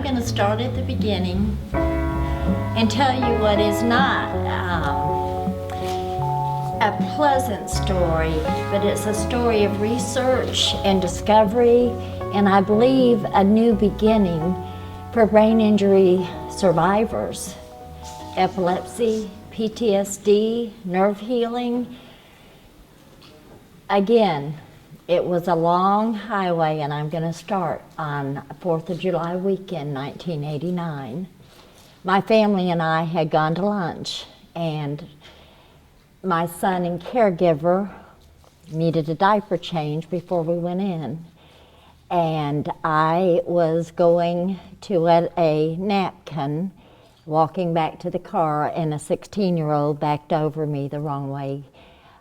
going to start at the beginning and tell you what is not a pleasant story, but it's a story of research and discovery, and I believe a new beginning for brain injury survivors. Epilepsy, PTSD, nerve healing. Again, it was a long highway, and I'm going to start on 4th of July weekend, 1989. My family and I had gone to lunch, and my son and caregiver needed a diaper change before we went in. And I was going to let a napkin, walking back to the car, and a 16-year-old backed over me the wrong way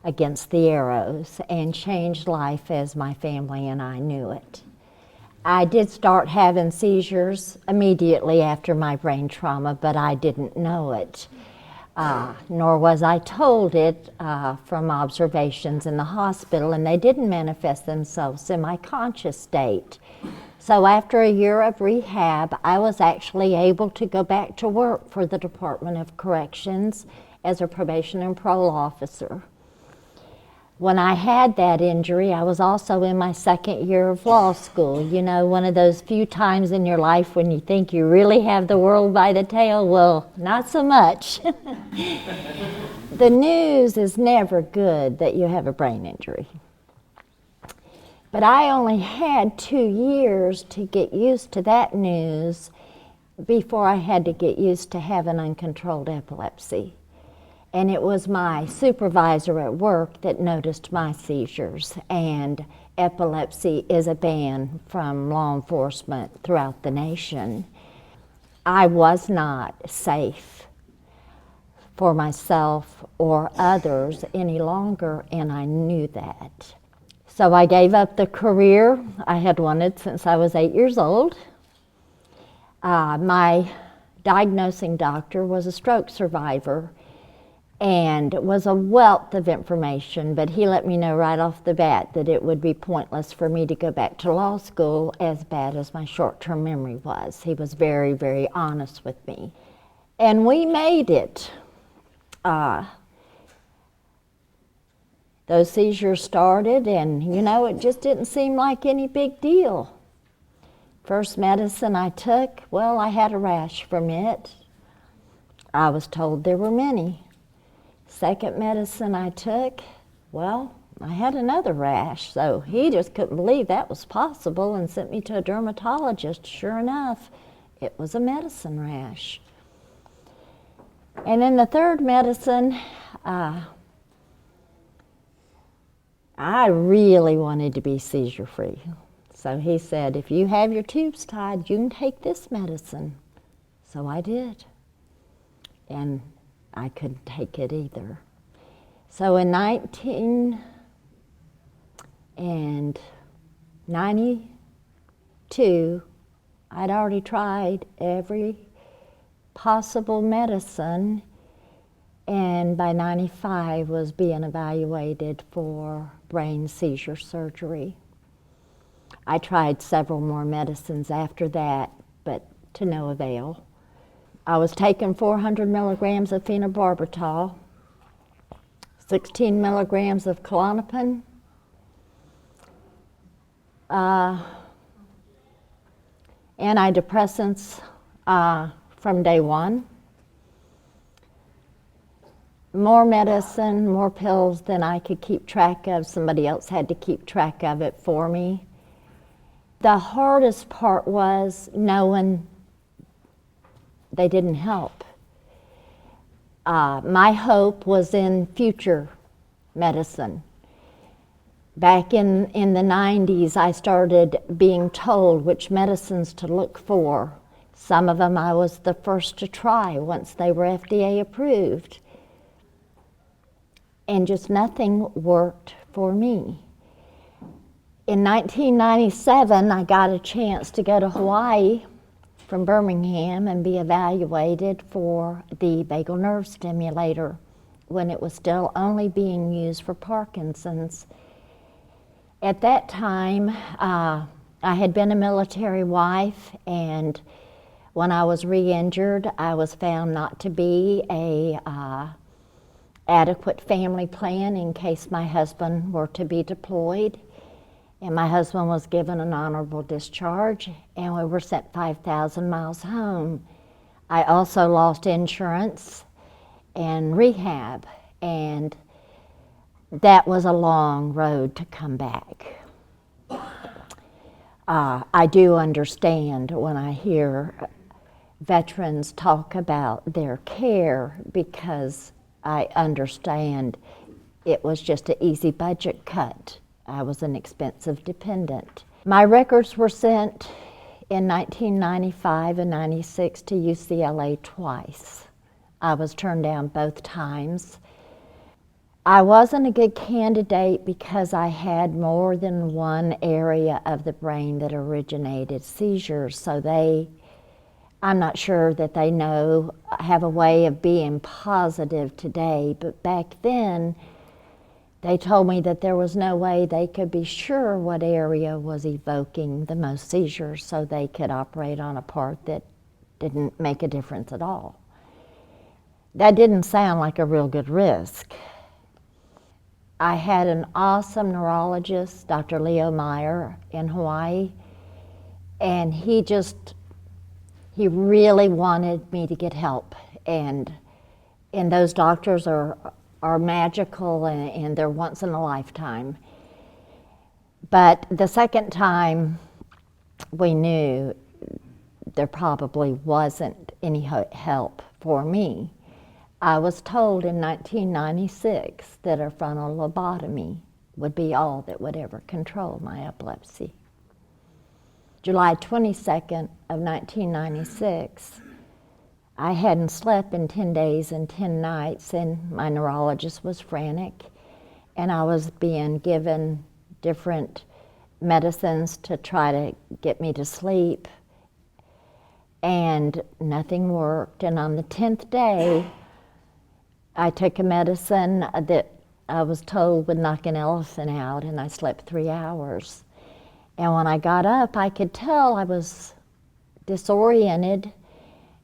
against the arrows and changed life as my family and I knew it. I did start having seizures immediately after my brain trauma, but I didn't know it, nor was I told it from observations in the hospital, and they didn't manifest themselves in my conscious state. So after a year of rehab, I was actually able to go back to work for the Department of Corrections as a probation and parole officer. When I had that injury, I was also in my second year of law school. You know, one of those few times in your life when you think you really have the world by the tail. Well, not so much. The news is never good that you have a brain injury. But I only had 2 years to get used to that news before I had to get used to having uncontrolled epilepsy. And it was my supervisor at work that noticed my seizures, and epilepsy is a ban from law enforcement throughout the nation. I was not safe for myself or others any longer, and I knew that. So I gave up the career I had wanted since I was 8 years old. My diagnosing doctor was a stroke survivor, and it was a wealth of information, but he let me know right off the bat that it would be pointless for me to go back to law school as bad as my short-term memory was. He was very, very honest with me. And we made it. Those seizures started, and you know, it just didn't seem like any big deal. First medicine I took, well, I had a rash from it. I was told there were many. Second medicine I took, well, I had another rash, so he just couldn't believe that was possible and sent me to a dermatologist. Sure enough, it was a medicine rash. And then the third medicine, I really wanted to be seizure-free. So he said, if you have your tubes tied, you can take this medicine. So I did. And I couldn't take it either. So in 1992, I'd already tried every possible medicine, and by 95 was being evaluated for brain seizure surgery. I tried several more medicines after that, but to no avail. I was taking 400 milligrams of phenobarbital, 16 milligrams of Klonopin, antidepressants from day one, more medicine, more pills than I could keep track of. Somebody else had to keep track of it for me. The hardest part was knowing they didn't help. My hope was in future medicine. Back in the 90s, I started being told which medicines to look for. Some of them I was the first to try once they were FDA approved. And just nothing worked for me. In 1997, I got a chance to go to Hawaii from Birmingham and be evaluated for the vagal nerve stimulator when it was still only being used for Parkinson's. At that time, I had been a military wife, and When I was re-injured, I was found not to be a adequate family plan in case my husband were to be deployed. And my husband was given an honorable discharge, and we were sent 5,000 miles home. I also lost insurance and rehab, and that was a long road to come back. I do understand when I hear veterans talk about their care, because I understand it was just an easy budget cut. I was an expensive dependent. My records were sent in 1995 and 96 to UCLA twice. I was turned down both times. I wasn't a good candidate because I had more than one area of the brain that originated seizures, so I'm not sure that they have a way of being positive today, but back then they told me that there was no way they could be sure what area was evoking the most seizures, so they could operate on a part that didn't make a difference at all. That didn't sound like a real good risk. I had an awesome neurologist, Dr. Leo Meyer, in Hawaii, and he really wanted me to get help. And those doctors are magical, and they're once in a lifetime. But the second time, we knew there probably wasn't any help for me. I was told in 1996 that a frontal lobotomy would be all that would ever control my epilepsy. July 22nd of 1996, I hadn't slept in 10 days and 10 nights, and my neurologist was frantic, and I was being given different medicines to try to get me to sleep, and nothing worked. And on the 10th day, I took a medicine that I was told would knock an elephant out, and I slept 3 hours. And when I got up, I could tell I was disoriented,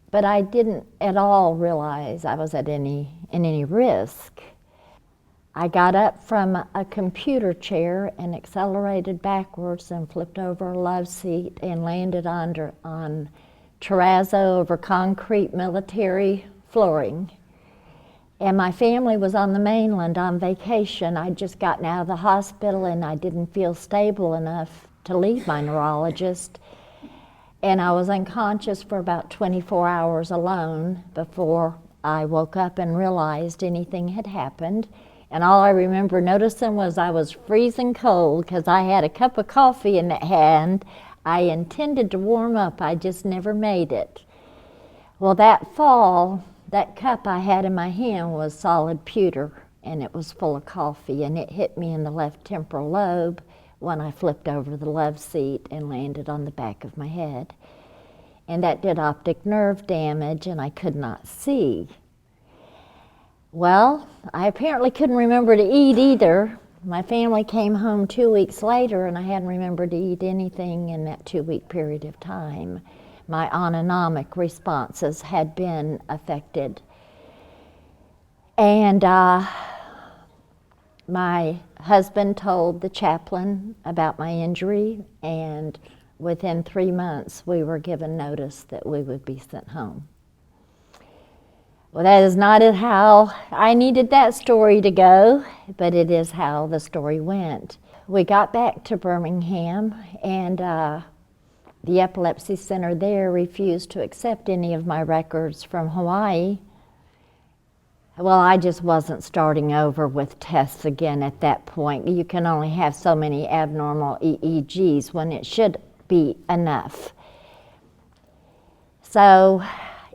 but I didn't at all realize I was in any risk. I got up from a computer chair and accelerated backwards and flipped over a love seat and landed on terrazzo over concrete military flooring. And my family was on the mainland on vacation. I'd just gotten out of the hospital, and I didn't feel stable enough to leave my neurologist. And I was unconscious for about 24 hours alone before I woke up and realized anything had happened. And all I remember noticing was I was freezing cold because I had a cup of coffee in that hand. I intended to warm up, I just never made it. Well, that fall, that cup I had in my hand was solid pewter, and it was full of coffee, and it hit me in the left temporal lobe when I flipped over the love seat and landed on the back of my head. And that did optic nerve damage, and I could not see. Well, I apparently couldn't remember to eat either. My family came home 2 weeks later, and I hadn't remembered to eat anything in that 2-week period of time. My autonomic responses had been affected. And my husband told the chaplain about my injury, and within 3 months we were given notice that we would be sent home. Well, that is not how I needed that story to go, but it is how the story went. We got back to Birmingham, and the epilepsy center there refused to accept any of my records from Hawaii. Well, I just wasn't starting over with tests again at that point. You can only have so many abnormal EEGs when it should be enough. So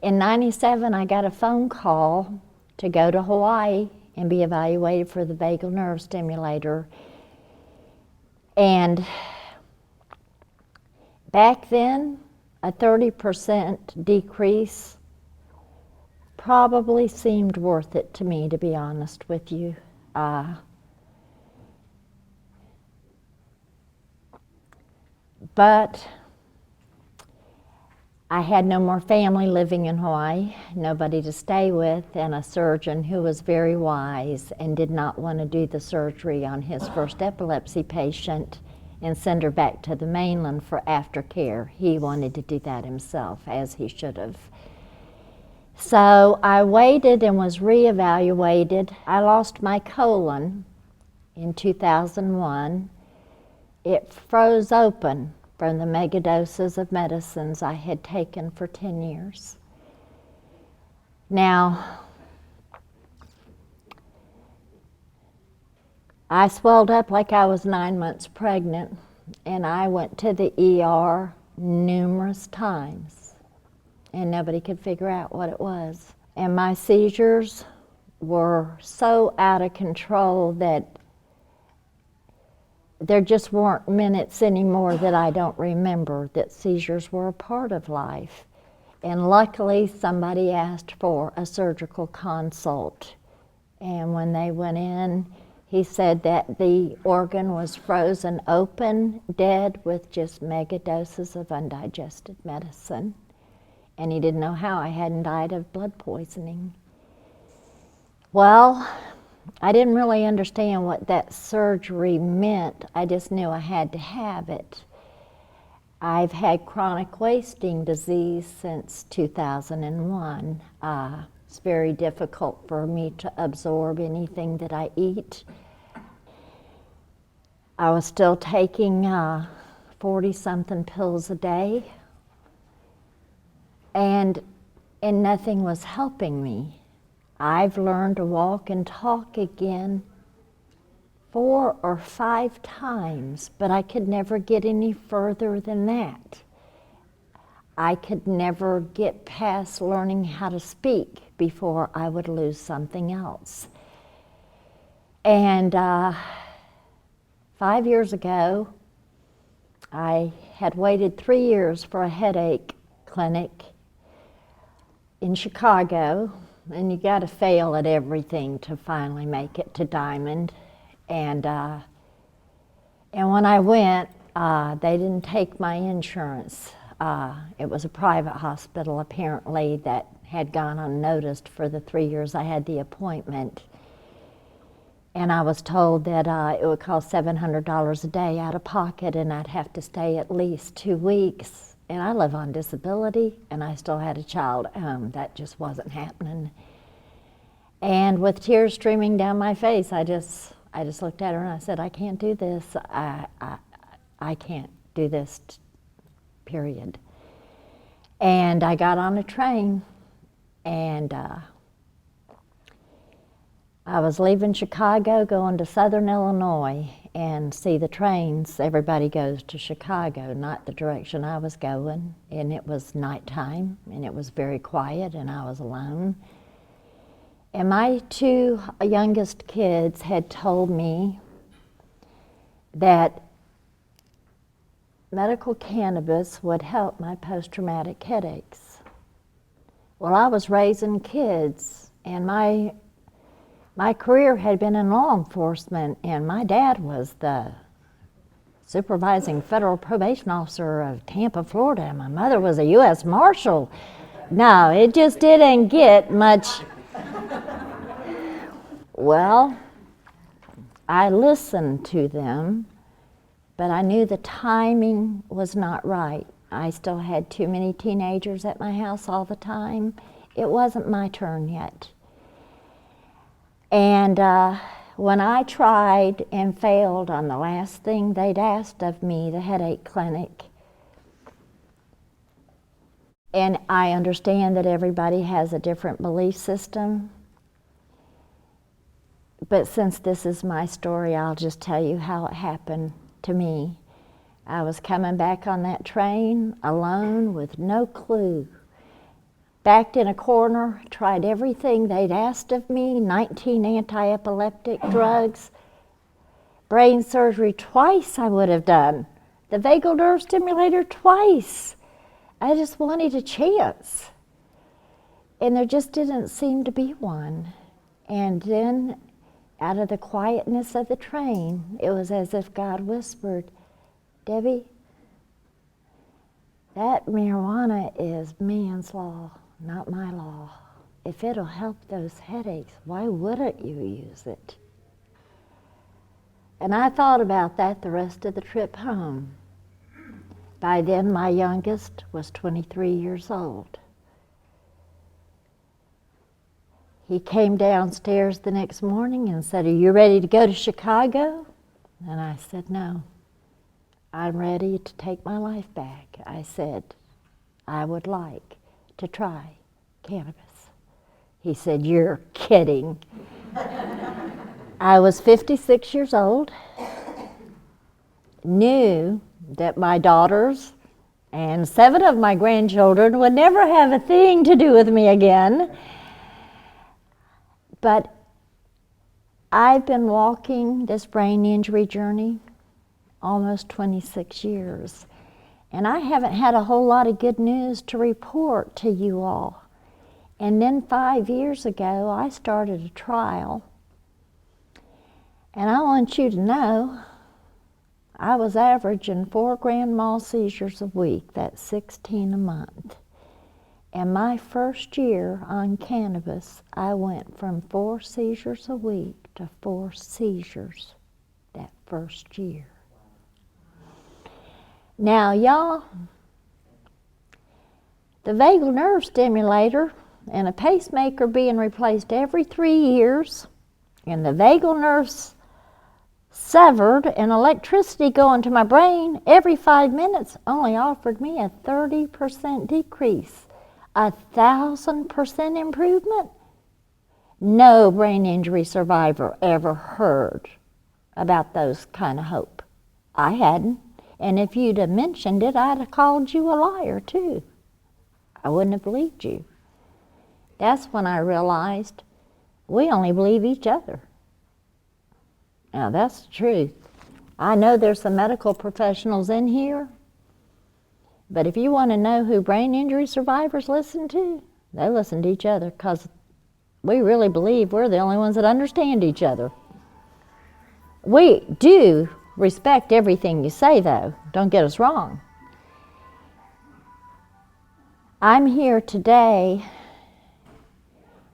in '97, I got a phone call to go to Hawaii and be evaluated for the vagal nerve stimulator. And back then, a 30% decrease probably seemed worth it to me, to be honest with you. But I had no more family living in Hawaii, nobody to stay with, and a surgeon who was very wise and did not want to do the surgery on his first epilepsy patient and send her back to the mainland for aftercare. He wanted to do that himself, as he should have. So I waited and was reevaluated. I lost my colon in 2001. It froze open from the megadoses of medicines I had taken for 10 years. Now, I swelled up like I was 9 months pregnant, and I went to the ER numerous times, and nobody could figure out what it was. And my seizures were so out of control that there just weren't minutes anymore that I don't remember that seizures were a part of life. And luckily, somebody asked for a surgical consult. And when they went in, he said that the organ was frozen open, dead, with just mega doses of undigested medicine. And he didn't know how I hadn't died of blood poisoning. Well, I didn't really understand what that surgery meant. I just knew I had to have it. I've had chronic wasting disease since 2001. It's very difficult for me to absorb anything that I eat. I was still taking 40-something pills a day, and nothing was helping me. I've learned to walk and talk again 4 or 5 times, but I could never get any further than that. I could never get past learning how to speak before I would lose something else. And 5 years ago, I had waited 3 years for a headache clinic in Chicago. And you got to fail at everything to finally make it to Diamond. And when I went, they didn't take my insurance. It was a private hospital, apparently, that had gone unnoticed for the 3 years I had the appointment. And I was told that it would cost $700 a day out of pocket, and I'd have to stay at least 2 weeks. And I live on disability, and I still had a child at home. That just wasn't happening. And with tears streaming down my face, I just looked at her and I said, I can't do this. I can't do this, period. And I got on a train, and I was leaving Chicago, going to Southern Illinois, and see the trains. Everybody goes to Chicago, not the direction I was going. And it was nighttime, and it was very quiet, and I was alone. And my 2 youngest kids had told me that medical cannabis would help my post-traumatic headaches. Well, I was raising kids, and my career had been in law enforcement, and my dad was the supervising federal probation officer of Tampa, Florida, and my mother was a U.S. Marshal. No, it just didn't get much. Well, I listened to them, but I knew the timing was not right. I still had too many teenagers at my house all the time. It wasn't my turn yet. And when I tried and failed on the last thing they'd asked of me, the headache clinic, and I understand that everybody has a different belief system, but since this is my story, I'll just tell you how it happened to me. I was coming back on that train alone with no clue. Backed in a corner, tried everything they'd asked of me, 19 anti-epileptic drugs, brain surgery twice I would have done, the vagal nerve stimulator twice. I just wanted a chance. And there just didn't seem to be one. And then, out of the quietness of the train, it was as if God whispered, Debbie, That marijuana is man's law, not my law. If it'll help those headaches, why wouldn't you use it? And I thought about that the rest of the trip home. By then, my youngest was 23 years old. He came downstairs the next morning and said, "Are you ready to go to Chicago?" And I said, "No, I'm ready to take my life back." I said, "I would like to try cannabis." He said, "You're kidding." I was 56 years old, knew that my daughters and 7 of my grandchildren would never have a thing to do with me again. But I've been walking this brain injury journey almost 26 years, and I haven't had a whole lot of good news to report to you all. And then 5 years ago, I started a trial, and I want you to know I was averaging 4 grand mal seizures a week. That's 16 a month. And my first year on cannabis, I went from 4 seizures a week to 4 seizures that first year. Now, y'all, the vagal nerve stimulator and a pacemaker being replaced every 3 years, and the vagal nerves severed and electricity going to my brain every 5 minutes only offered me a 30% decrease. 1,000% improvement? No brain injury survivor ever heard about those kind of hope. I hadn't. And if you'd have mentioned it, I'd have called you a liar too. I wouldn't have believed you. That's when I realized we only believe each other. Now that's the truth. I know there's some medical professionals in here, but if you want to know who brain injury survivors listen to, they listen to each other, because we really believe we're the only ones that understand each other. We do respect everything you say, though. Don't get us wrong. I'm here today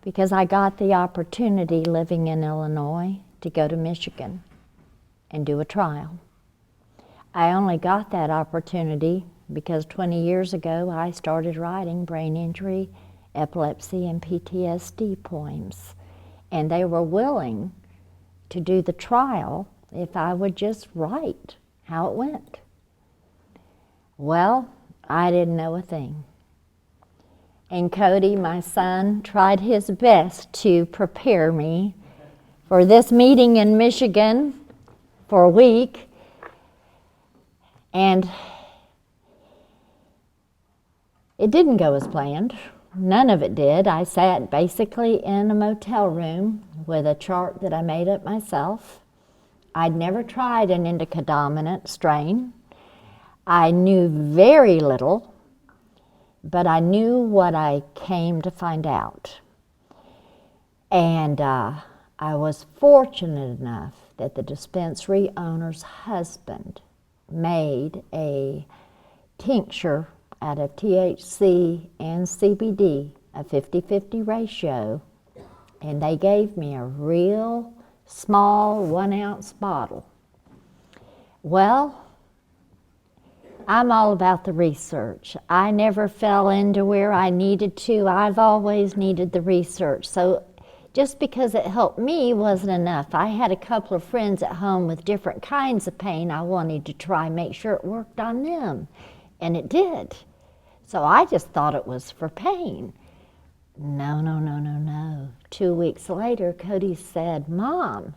because I got the opportunity, living in Illinois, to go to Michigan and do a trial. I only got that opportunity because 20 years ago I started writing brain injury, epilepsy, and PTSD poems. And they were willing to do the trial if I would just write how it went. Well, I didn't know a thing. And Cody, my son, tried his best to prepare me for this meeting in Michigan for a week. And it didn't go as planned. None of it did. I sat basically in a motel room with a chart that I made up myself. I'd never tried an indica dominant strain. I knew very little, but I knew what I came to find out. And I was fortunate enough that the dispensary owner's husband made a tincture out of THC and CBD, a 50-50 ratio, and they gave me a real small 1-ounce bottle. Well, I'm all about the research. I never fell into where I needed to. I've always needed the research. So just because it helped me wasn't enough. I had a couple of friends at home with different kinds of pain. I wanted to try and make sure it worked on them, and it did. So I just thought it was for pain. No. 2 weeks later, Cody said, "Mom,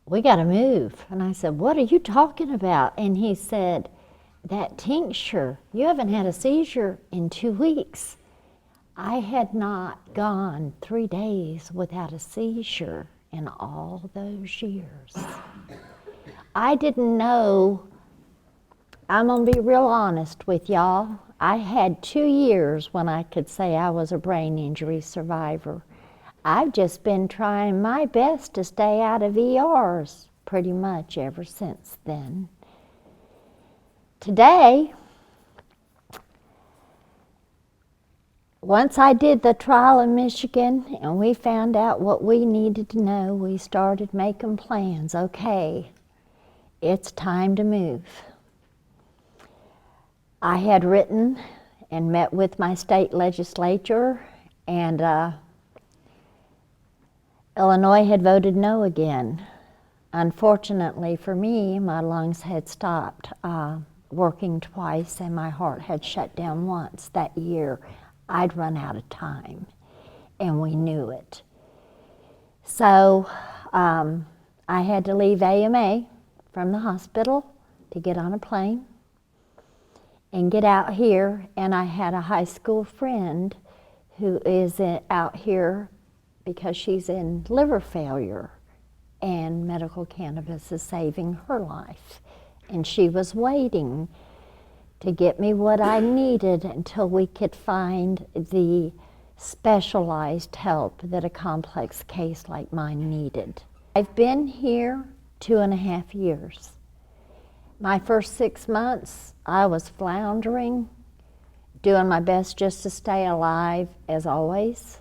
we got to move." And I said, "What are you talking about?" And he said, "That tincture, you haven't had a seizure in 2 weeks." I had not gone 3 days without a seizure in all those years. I didn't know. I'm going to be real honest with y'all. I had 2 years when I could say I was a brain injury survivor. I've just been trying my best to stay out of ERs pretty much ever since then. Today, once I did the trial in Michigan and we found out what we needed to know, we started making plans. Okay, it's time to move. I had written and met with my state legislature, and Illinois had voted no again. Unfortunately for me, my lungs had stopped working twice and my heart had shut down once that year. I'd run out of time, and we knew it. So I had to leave AMA from the hospital to get on a plane and get out here, and I had a high school friend who is out here because she's in liver failure, and medical cannabis is saving her life. And she was waiting to get me what I needed until we could find the specialized help that a complex case like mine needed. I've been here 2.5 years. My first 6 months, I was floundering, doing my best just to stay alive, as always.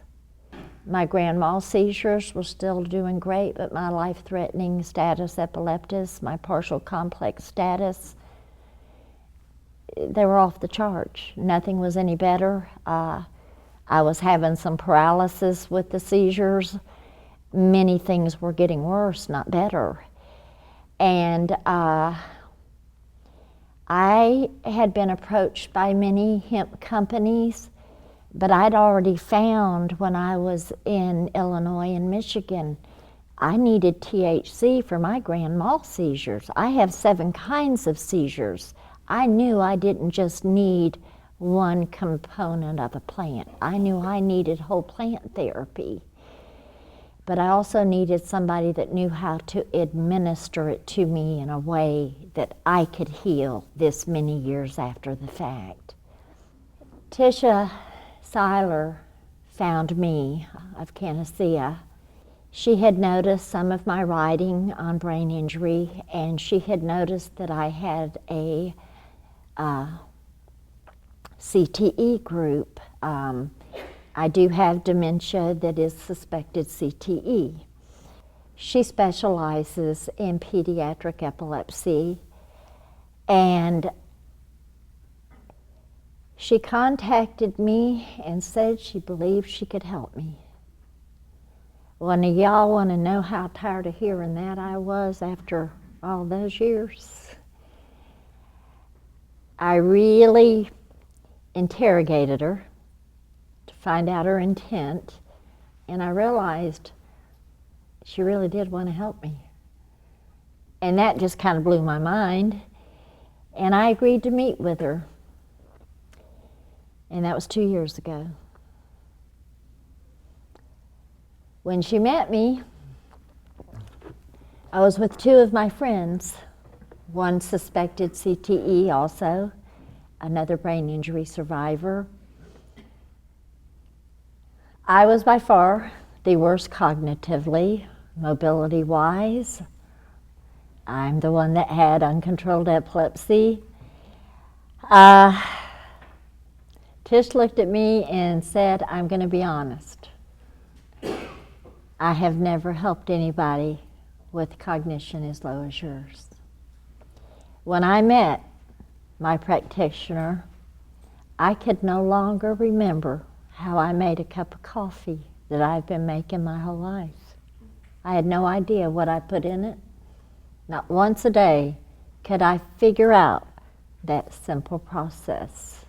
My grand mal seizures were still doing great, but my life-threatening status epilepticus, my partial complex status, they were off the charts. Nothing was any better. I was having some paralysis with the seizures. Many things were getting worse, not better. And I had been approached by many hemp companies, but I'd already found when I was in Illinois and Michigan, I needed THC for my grand mal seizures. I have 7 kinds of seizures. I knew I didn't just need one component of a plant. I knew I needed whole plant therapy. But I also needed somebody that knew how to administer it to me in a way that I could heal this many years after the fact. Tisha Seiler found me of Canassia. She had noticed some of my writing on brain injury, and she had noticed that I had a CTE group. I do have dementia that is suspected CTE. She specializes in pediatric epilepsy, and she contacted me and said she believed she could help me. Well, now y'all want to know how tired of hearing that I was after all those years? I really interrogated her to find out her intent, and I realized she really did want to help me. And that just kind of blew my mind, and I agreed to meet with her. And that was 2 years ago. When she met me, I was with 2 of my friends. One suspected CTE also, another brain injury survivor. I was by far the worst cognitively, mobility-wise. I'm the one that had uncontrolled epilepsy. Tish looked at me and said, I'm going to be honest. I have never helped anybody with cognition as low as yours. When I met my practitioner, I could no longer remember how I made a cup of coffee that I've been making my whole life. I had no idea what I put in it. Not once a day could I figure out that simple process.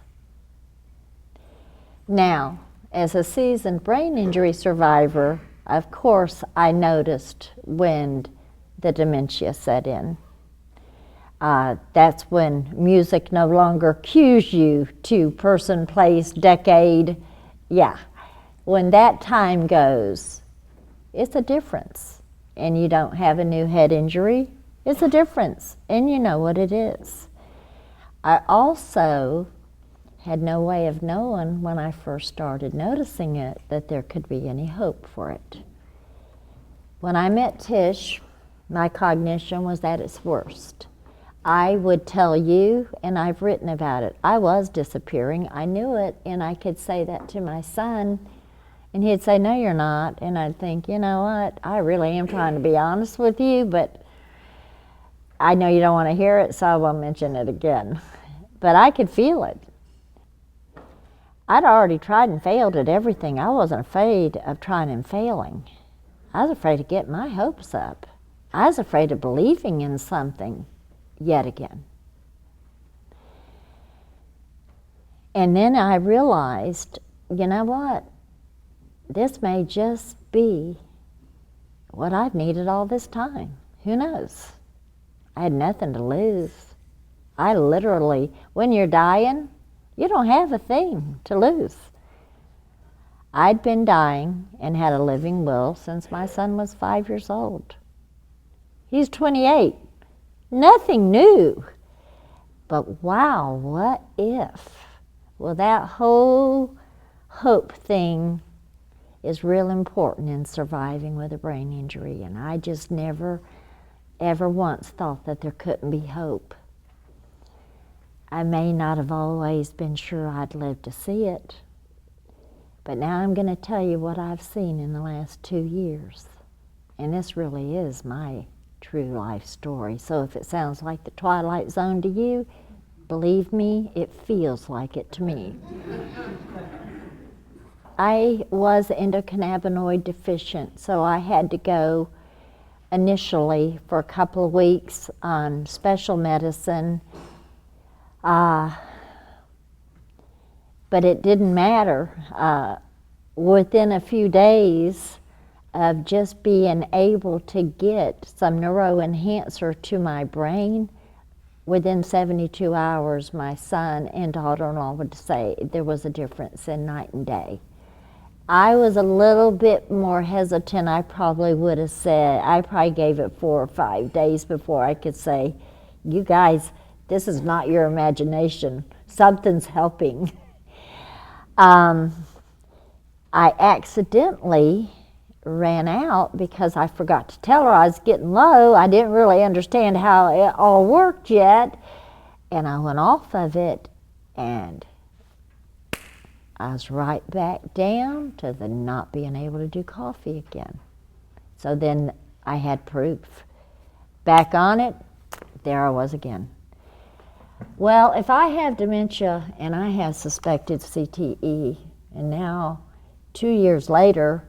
Now, as a seasoned brain injury survivor, of course I noticed when the dementia set in. That's when music no longer cues you to person, place, decade. Yeah, when that time goes, it's a difference. And you don't have a new head injury, it's a difference, and you know what it is. I also had no way of knowing when I first started noticing it that there could be any hope for it. When I met Tish, my cognition was at its worst. I would tell you, and I've written about it, I was disappearing. I knew it, and I could say that to my son, and he'd say, no, you're not. And I'd think, you know what, I really am trying to be honest with you, but I know you don't want to hear it, so I won't mention it again. But I could feel it. I'd already tried and failed at everything. I wasn't afraid of trying and failing. I was afraid of getting my hopes up. I was afraid of believing in something yet again. And then I realized, you know what? This may just be what I've needed all this time. Who knows? I had nothing to lose. I literally, when you're dying, you don't have a thing to lose. I'd been dying and had a living will since my son was 5 years old. He's 28. Nothing new. But wow, what if? Well, that whole hope thing is real important in surviving with a brain injury, and I just never, ever once thought that there couldn't be hope. I may not have always been sure I'd live to see it, but now I'm going to tell you what I've seen in the last 2 years. And this really is my true life story. So if it sounds like the Twilight Zone to you, believe me, it feels like it to me. I was endocannabinoid deficient, so I had to go initially for a couple of weeks on special medicine. But it didn't matter. Within a few days of just being able to get some neuroenhancer to my brain, within 72 hours, my son and daughter-in-law would say there was a difference in night and day. I was a little bit more hesitant. I probably would have said, I probably gave it 4 or 5 days before I could say, you guys, this is not your imagination. Something's helping. I accidentally ran out because I forgot to tell her I was getting low. I didn't really understand how it all worked yet. And I went off of it, and I was right back down to the not being able to do coffee again. So then I had proof. Back on it, there I was again. Well, if I have dementia and I have suspected CTE, and now 2 years later,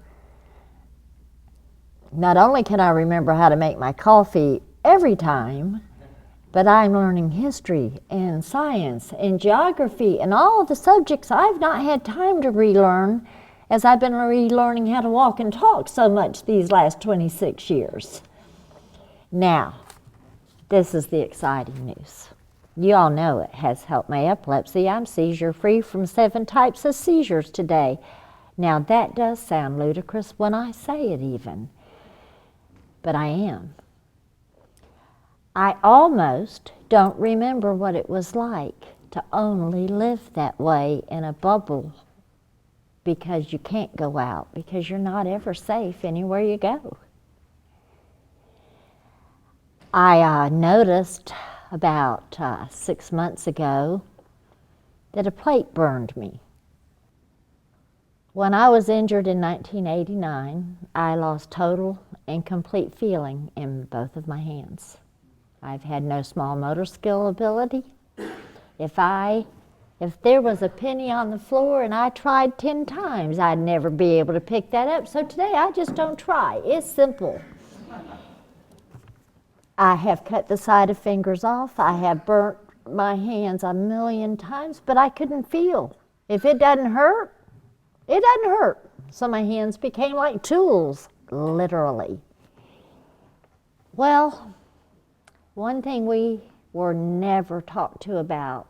not only can I remember how to make my coffee every time, but I'm learning history and science and geography and all of the subjects I've not had time to relearn, as I've been relearning how to walk and talk so much these last 26 years. Now, this is the exciting news. You all know it has helped my epilepsy. I'm seizure-free from 7 types of seizures today. Now, that does sound ludicrous when I say it even, but I am. I almost don't remember what it was like to only live that way in a bubble, because you can't go out, because you're not ever safe anywhere you go. I noticed about 6 months ago that a plate burned me. When I was injured in 1989, I lost total and complete feeling in both of my hands. I've had no small motor skill ability. If there was a penny on the floor and I tried 10 times, I'd never be able to pick that up. So today I just don't try. It's simple. I have cut the side of fingers off. I have burnt my hands a million times, but I couldn't feel. If it doesn't hurt, it doesn't hurt. So my hands became like tools, literally. Well, one thing we were never talked to about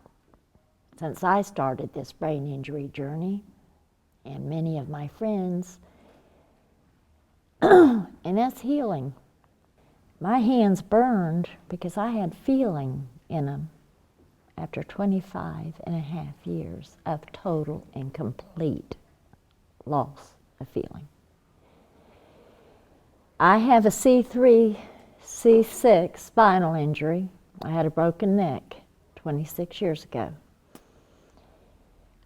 since I started this brain injury journey, and many of my friends, and that's healing. My hands burned because I had feeling in them after 25 and a half years of total and complete loss of feeling. I have a C3, C6 spinal injury. I had a broken neck 26 years ago.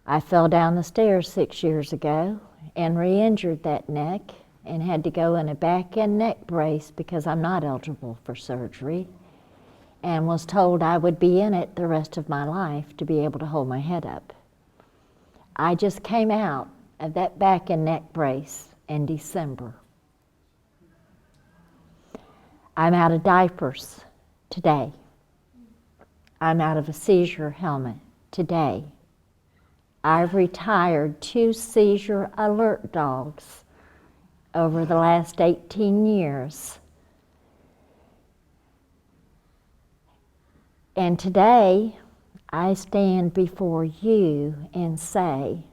I fell down the stairs 6 years ago and re-injured that neck and had to go in a back and neck brace because I'm not eligible for surgery, and was told I would be in it the rest of my life to be able to hold my head up. I just came out of that back and neck brace in December. I'm out of diapers today. I'm out of a seizure helmet today. I've retired 2 seizure alert dogs over the last 18 years. And today, I stand before you and say,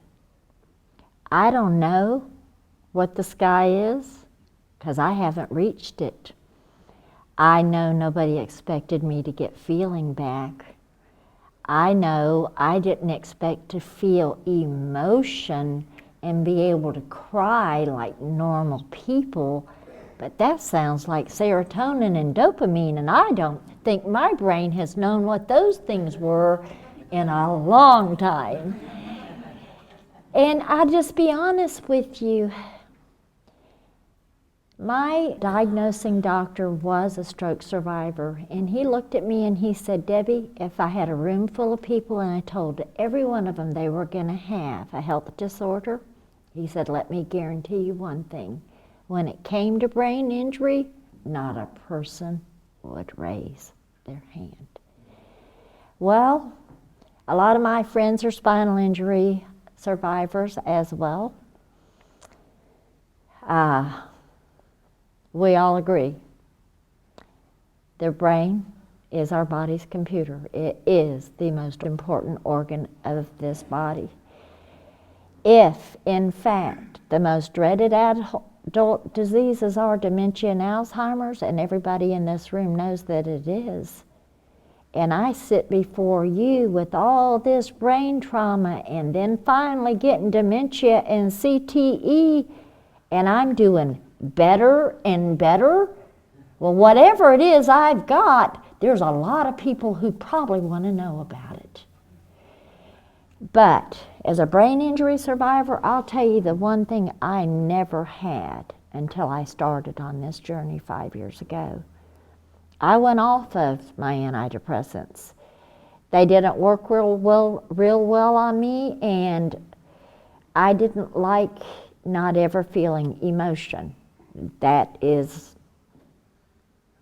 I don't know what the sky is, because I haven't reached it. I know nobody expected me to get feeling back. I know I didn't expect to feel emotion and be able to cry like normal people, but that sounds like serotonin and dopamine, and I don't think my brain has known what those things were in a long time. And I'll just be honest with you, my diagnosing doctor was a stroke survivor, and he looked at me and he said, Debbie, if I had a room full of people and I told every one of them they were going to have a health disorder, he said, let me guarantee you one thing. When it came to brain injury, not a person would raise their hand. Well, a lot of my friends are spinal injury survivors as well. We all agree. The brain is our body's computer. It is the most important organ of this body. If, in fact, the most dreaded adult diseases are dementia and Alzheimer's, and everybody in this room knows that it is, and I sit before you with all this brain trauma and then finally getting dementia and CTE, and I'm doing better and better, well, whatever it is I've got, there's a lot of people who probably want to know about it. But as a brain injury survivor, I'll tell you the one thing I never had until I started on this journey 5 years ago. I went off of my antidepressants. They didn't work real well on me, and I didn't like not ever feeling emotion. That is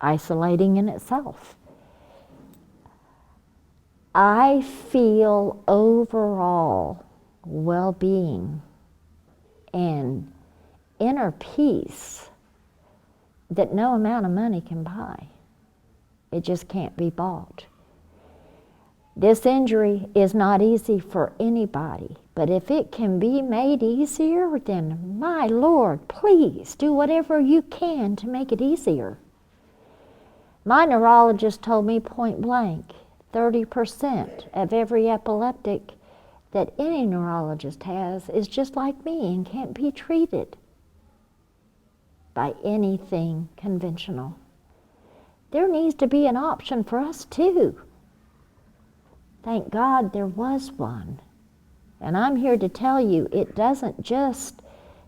isolating in itself. I feel overall well-being and inner peace that no amount of money can buy. It just can't be bought. This injury is not easy for anybody, but if it can be made easier, then my Lord, please do whatever you can to make it easier. My neurologist told me point blank, 30% of every epileptic that any neurologist has is just like me and can't be treated by anything conventional. There needs to be an option for us too. Thank God there was one. And I'm here to tell you, it doesn't just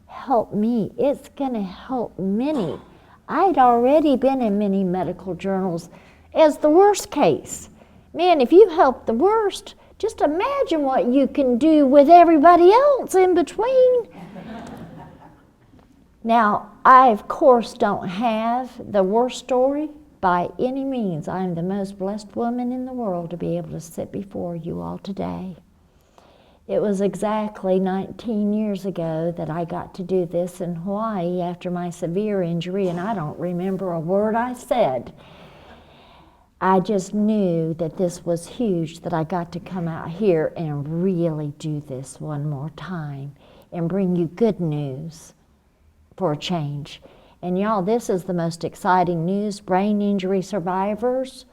help me, it's going to help many. I'd already been in many medical journals as the worst case. Man, if you help the worst, just imagine what you can do with everybody else in between. Now, I, of course, don't have the worst story by any means. I'm the most blessed woman in the world to be able to sit before you all today. It was exactly 19 years ago that I got to do this in Hawaii after my severe injury, and I don't remember a word I said. I just knew that this was huge, that I got to come out here and really do this one more time and bring you good news for a change. And y'all, this is the most exciting news. Brain injury survivors,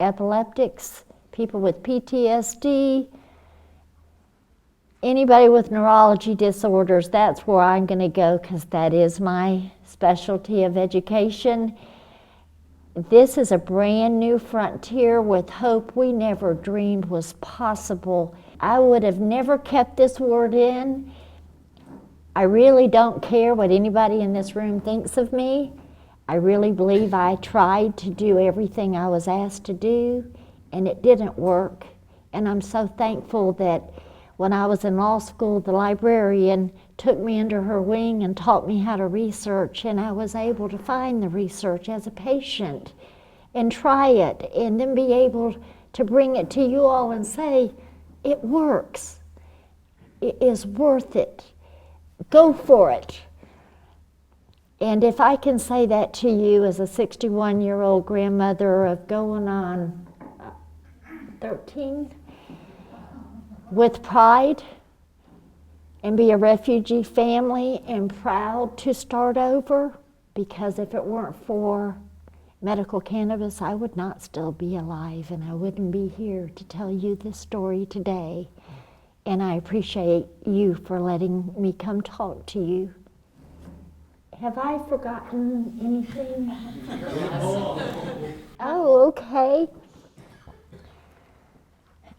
epileptics, people with PTSD, anybody with neurology disorders, that's where I'm going to go because that is my specialty of education. This is a brand new frontier with hope we never dreamed was possible. I would have never kept this word in. I really don't care what anybody in this room thinks of me. I really believe I tried to do everything I was asked to do, and it didn't work. And I'm so thankful that when I was in law school, the librarian took me under her wing and taught me how to research, and I was able to find the research as a patient and try it, and then be able to bring it to you all and say, it works. It is worth it. Go for it. And if I can say that to you as a 61-year-old grandmother of going on 13, with pride, and be a refugee family and proud to start over, because if it weren't for medical cannabis, I would not still be alive, and I wouldn't be here to tell you this story today. And I appreciate you for letting me come talk to you. Have I forgotten anything? Oh, okay.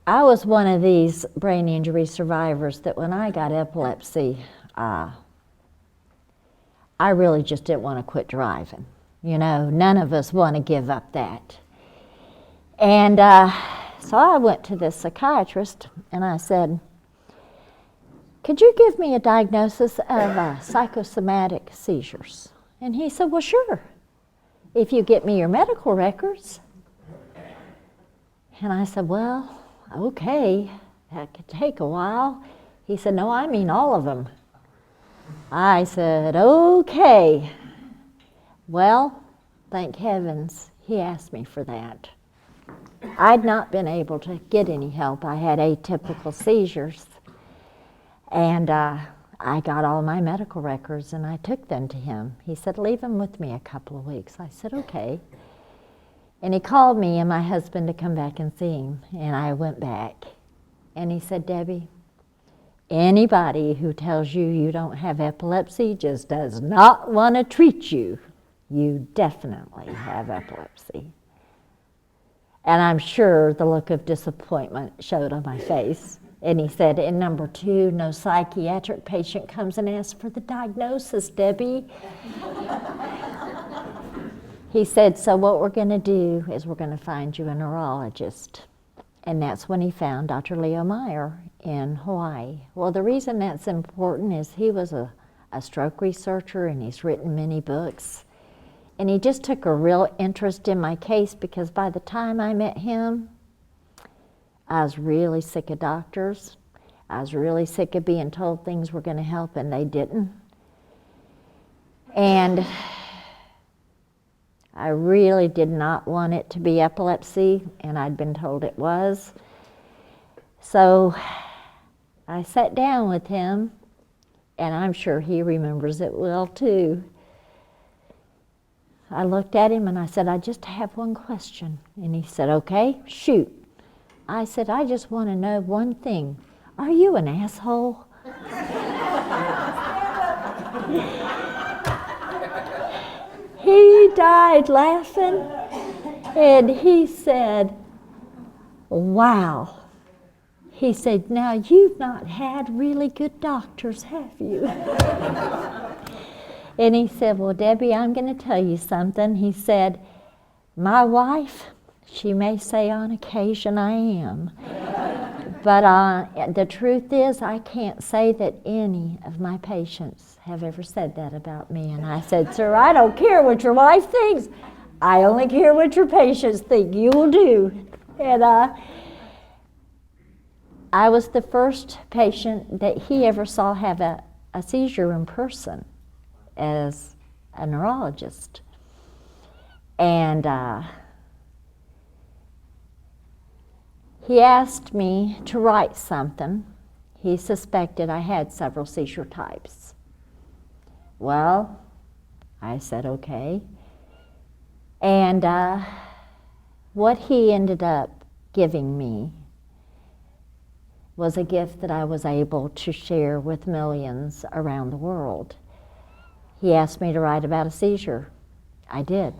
I was one of these brain injury survivors that when I got epilepsy, I really just didn't want to quit driving. You know, none of us want to give up that. And so I went to this psychiatrist and I said, could you give me a diagnosis of psychosomatic seizures? And he said, well, sure, if you get me your medical records. And I said, well, okay, that could take a while. He said, no, I mean all of them. I said, okay. Well, thank heavens, he asked me for that. I'd not been able to get any help. I had atypical seizures. And I got all my medical records and I took them to him. He said, leave them with me a couple of weeks. I said, okay. And he called me and my husband to come back and see him. And I went back. And he said, Debbie, anybody who tells you you don't have epilepsy just does not want to treat you. You definitely have epilepsy. And I'm sure the look of disappointment showed on my face. And he said, and number 2, no psychiatric patient comes and asks for the diagnosis, Debbie. He said, so what we're going to do is we're going to find you a neurologist. And that's when he found Dr. Leo Meyer in Hawaii. Well, the reason that's important is he was a stroke researcher and he's written many books. And he just took a real interest in my case because by the time I met him, I was really sick of doctors. I was really sick of being told things were going to help and they didn't. And I really did not want it to be epilepsy, and I'd been told it was. So I sat down with him, and I'm sure he remembers it well too. I looked at him and I said, I just have one question. And he said, okay, shoot. I said, I just want to know one thing. Are you an asshole? He died laughing, and he said, wow. He said, now you've not had really good doctors, have you? And he said, well, Debbie, I'm going to tell you something. He said, my wife, she may say on occasion I am. But the truth is, I can't say that any of my patients have ever said that about me. And I said, sir, I don't care what your wife thinks. I only care what your patients think. You will do. And I was the first patient that he ever saw have a seizure in person as a neurologist. And he asked me to write something. He suspected I had several seizure types. Well, I said, okay. And what he ended up giving me was a gift that I was able to share with millions around the world. He asked me to write about a seizure. I did.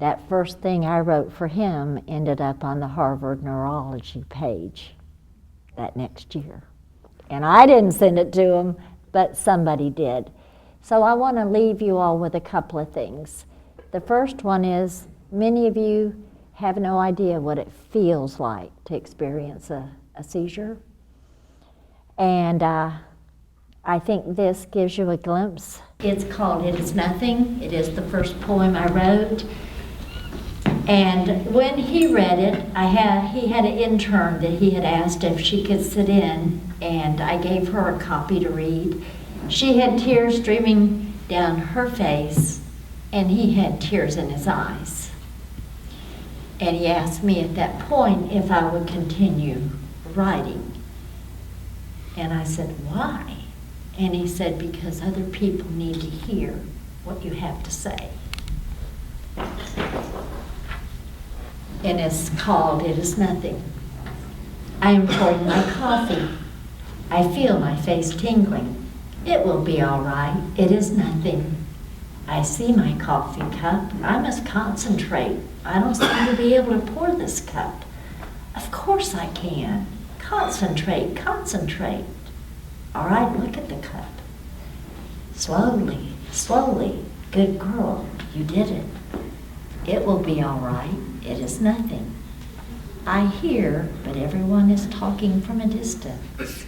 That first thing I wrote for him ended up on the Harvard neurology page that next year. And I didn't send it to him, but somebody did. So I want to leave you all with a couple of things. The first one is, many of you have no idea what it feels like to experience a seizure. And I think this gives you a glimpse. It's called It Is Nothing. It is the first poem I wrote. And when he read it, he had an intern that he had asked if she could sit in, and I gave her a copy to read. She had tears streaming down her face, and he had tears in his eyes. And he asked me at that point if I would continue writing. And I said, why? And he said, because other people need to hear what you have to say. And it's called It Is Nothing. I am pouring my coffee. I feel my face tingling. It will be all right. It is nothing. I see my coffee cup. I must concentrate. I don't seem to be able to pour this cup. Of course I can. Concentrate, concentrate. All right, look at the cup. Slowly, slowly. Good girl, you did it. It will be all right. It is nothing. I hear, but everyone is talking from a distance.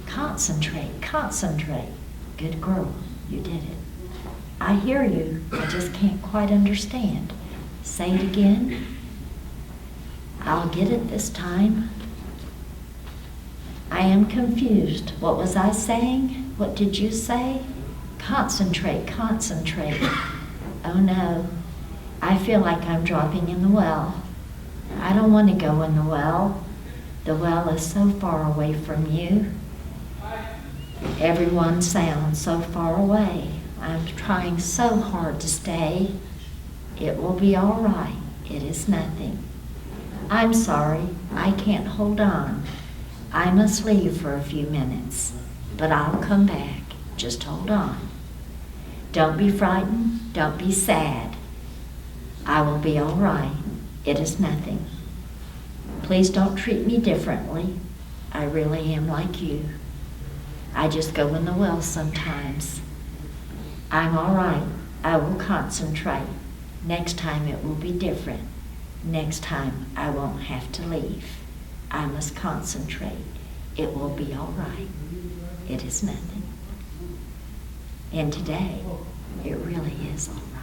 Concentrate, concentrate. Good girl, you did it. I hear you, I just can't quite understand. Say it again. I'll get it this time. I am confused. What was I saying? What did you say? Concentrate, concentrate. Oh no. I feel like I'm dropping in the well. I don't want to go in the well. The well is so far away from you. Everyone sounds so far away. I'm trying so hard to stay. It will be all right. It is nothing. I'm sorry. I can't hold on. I must leave for a few minutes, but I'll come back. Just hold on. Don't be frightened. Don't be sad. I will be all right. It is nothing. Please don't treat me differently. I really am like you. I just go in the well sometimes. I'm all right. I will concentrate. Next time it will be different. Next time I won't have to leave. I must concentrate. It will be all right. It is nothing. And today, it really is all right.